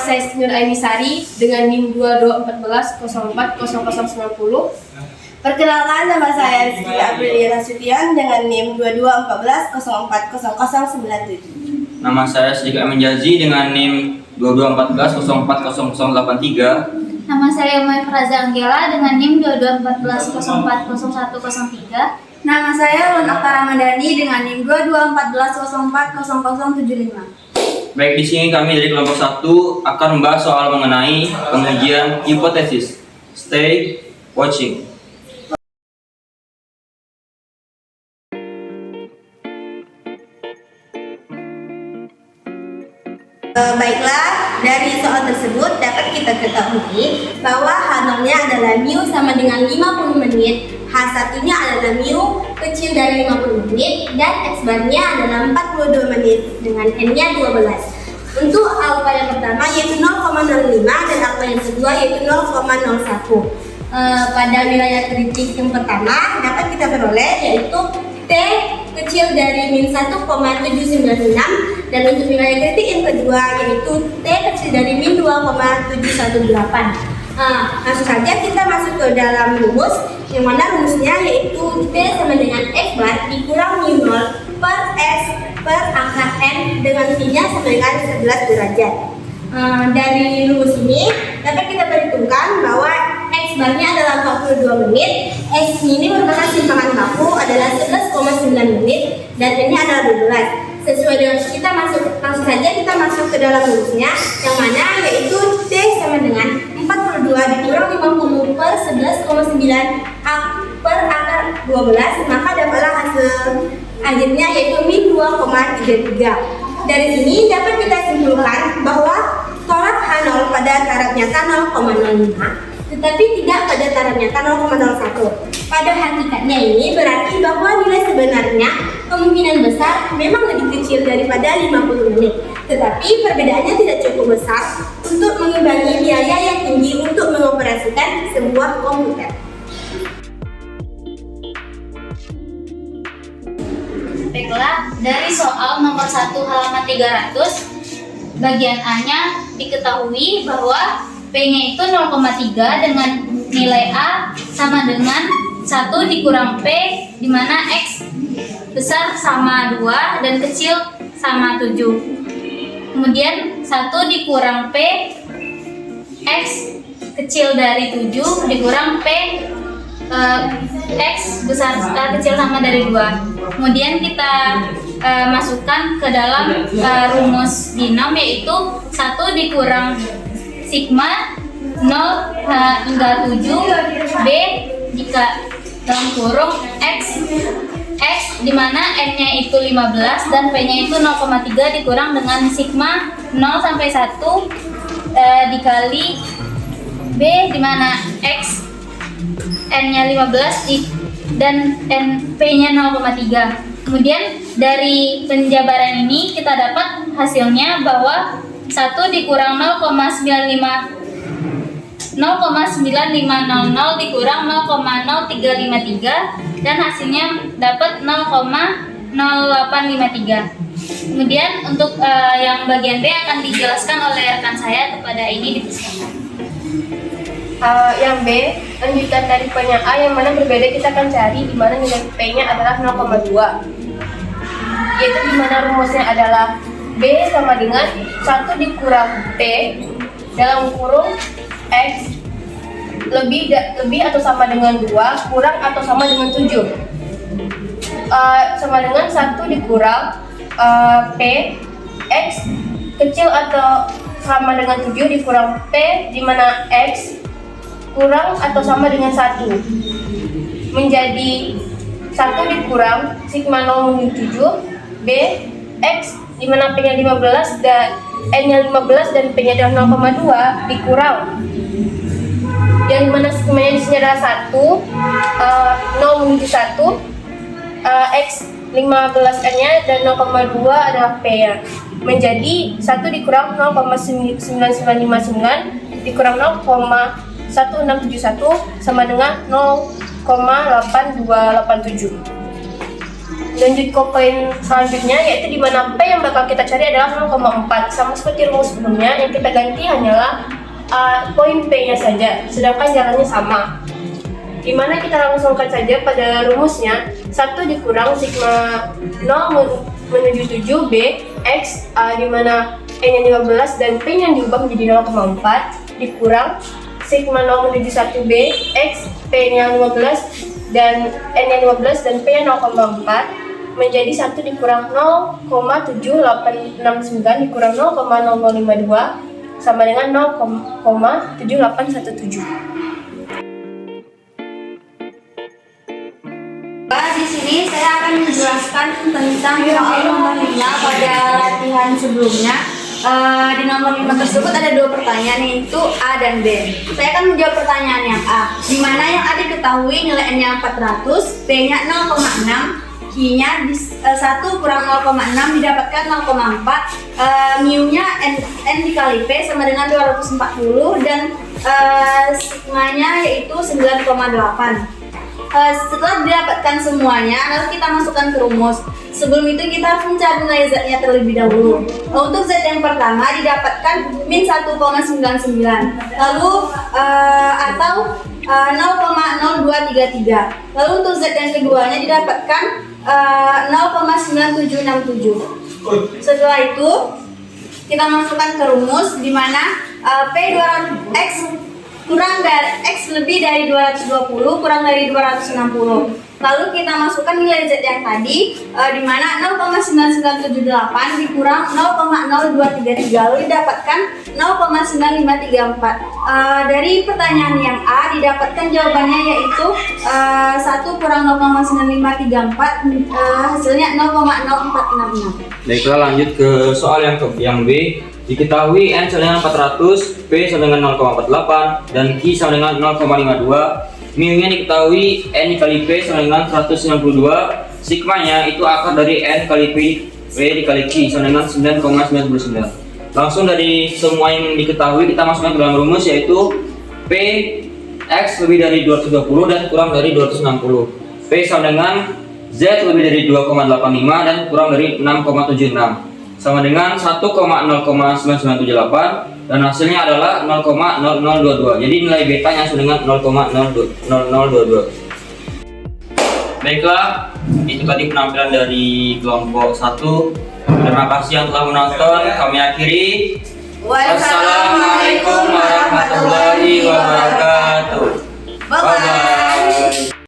saya Nur Ainisari dengan NIM 2214040090. Perkenalkan, nama saya Rizky Aprilia Nasution dengan NIM 2214040097. Nama saya Siddiq Amin Jazi dengan NIM 2214040083. Nama saya Umair Raza Anggela dengan NIM 2214040103. Nama saya Lun Aktar Ramadhani dengan NIM 2214040075. Baik, di sini kami dari kelompok 1 akan membahas soal mengenai pengujian hipotesis. Stay watching. Baiklah, dari soal tersebut dapat kita ketahui bahwa H0-nya adalah mu sama dengan 50 menit, H1-nya adalah mu kecil dari 50 menit, dan X-bar-nya adalah 42 menit dengan N-nya 12. Untuk alfa yang pertama yaitu 0,05 dan alfa yang kedua yaitu 0,01. Pada wilayah kritik yang pertama dapat kita peroleh yaitu T kecil dari min 1,796 dan untuk wilayah kritik yang kedua yaitu T kecil dari min 2,718. Langsung saja kita masuk ke dalam rumus, yang mana rumusnya yaitu T sama dengan X bar dikurang mu 0 per S per angka N dengan T-nya sama dengan 11 derajat. Dari rumus ini dapat kita perhitungkan bahwa X barnya adalah 42 menit, X ini merupakan simpangan baku adalah 11,9 menit, dan N-nya adalah 12. Sesuai dengan kita langsung saja kita masuk ke dalam rumusnya, yang mana yaitu T sama dengan 42 dikurang 50 per 11,9 per akar 12, maka dapatlah hasil akhirnya yaitu min 2,33. Dari sini dapat kita simpulkan bahwa tolak H0 pada taraf nyata 0,05 tetapi tidak pada taraf nyata 0,01. Pada hakikatnya ini berarti bahwa nilai sebenarnya kemungkinan besar memang lebih kecil daripada 50 menit, tetapi perbedaannya tidak cukup besar untuk mengimbangi biaya yang tinggi untuk mengoperasikan sebuah komputer. Baiklah, dari soal nomor 1 halaman 300, bagian A-nya diketahui bahwa P-nya itu 0,3 dengan nilai A sama dengan 1 dikurang P, di mana X besar sama 2 dan kecil sama 7. Kemudian 1 dikurang P, X kecil dari 7 dikurang P, X besar kecil sama dari 2. Kemudian kita masukkan ke dalam rumus binom, yaitu 1 dikurang sigma 0 hingga 7 B jika dalam kurung X di mana N-nya itu 15 dan P-nya itu 0,3 dikurang dengan sigma 0 sampai 1 dikali B di mana X N-nya 15 dan P-nya 0,3. Kemudian dari penjabaran ini kita dapat hasilnya bahwa 1 dikurang 0,9500 dikurang 0,0353 dan hasilnya dapat 0,0853. Kemudian untuk yang bagian B akan dijelaskan oleh rekan saya, kepada ini dipersilakan. Yang B, lanjutan dari P-nya A yang mana berbeda kita akan cari di mana nilai P-nya adalah 0,2. Yaitu di mana rumusnya adalah B sama dengan 1 dikurang P dalam kurung X lebih atau sama dengan 2 kurang atau sama dengan 7. Sama dengan 1 dikurang P X kecil atau sama dengan 7 dikurang P di mana X kurang atau sama dengan 1 menjadi 1 dikurang sigma 0,7 B X di mana P-nya 15 dan N-nya 15 dan P-nya adalah 0,2 dikurang yang dimana sigmanya di sini adalah 1 0 menuju 1 X 15 N-nya dan 0,2 adalah P-nya menjadi 1 dikurang 0,9959 dikurang 0,1671 sama dengan 0,8287. lanjut ke poin selanjutnya, yaitu di mana P yang bakal kita cari adalah 0,4. Sama seperti rumus sebelumnya, yang kita ganti hanyalah poin P-nya saja, sedangkan jalannya sama. Di mana kita langsungkan saja pada rumusnya, 1 dikurang sigma 0 menuju 7 B X, di mana N-nya 15 dan P-nya diubah menjadi 0,4 dikurang sigma 0 menuju 1 B X, P-nya 15 dan N-nya 15 dan P-nya 0,4 menjadi 1 dikurang 0,7869 dikurang 0,0052 sama dengan 0,7817. Di sini saya akan menjelaskan tentang soal nomor 5 pada latihan sebelumnya. Di nomor 5 tersebut ada 2 pertanyaan, yaitu A dan B. Saya akan menjawab pertanyaan yang A, di mana yang A diketahui nilai N-nya 400, B-nya 0,6, Q-nya 1 kurang 0,6 didapatkan 0,4, mu-nya N dikali P sama dengan 240 dan sigma-nya yaitu 9,8. Setelah didapatkan semuanya, lalu kita masukkan ke rumus. Sebelum itu kita harus mencari nilai Z-nya terlebih dahulu. Untuk Z yang pertama didapatkan min 1,99, lalu atau 0,0233. Lalu untuk Z yang keduanya didapatkan 0,9767. Setelah itu kita masukkan ke rumus, di mana P200X kurang dari X lebih dari 220 kurang dari 260. Lalu kita masukkan nilai Z yang tadi, di mana 0,9978 dikurang 0,0233 lalu didapatkan 0,9534. Dari pertanyaan yang A didapatkan jawabannya yaitu 1 kurang 0,9534, hasilnya 0,0466. Baiklah, lanjut ke soal yang B. Diketahui N sama dengan 400, P sama dengan 0,48 dan Q sama dengan 0,52. Mu-nya diketahui N dikali P sama dengan 192, sigma-nya itu akar dari N kali P dikali Q sama dengan 9,99. Langsung dari semua yang diketahui kita masukkan ke dalam rumus, yaitu P X lebih dari 220 dan kurang dari 260. P sama dengan Z lebih dari 2,85 dan kurang dari 6,76 sama dengan 1,0,9978 dan hasilnya adalah 0,0022. Jadi nilai betanya sama dengan 0,0022. Baiklah, itu tadi penampilan dari kelompok 1. Terima kasih yang telah menonton. Kami akhiri. Wassalamualaikum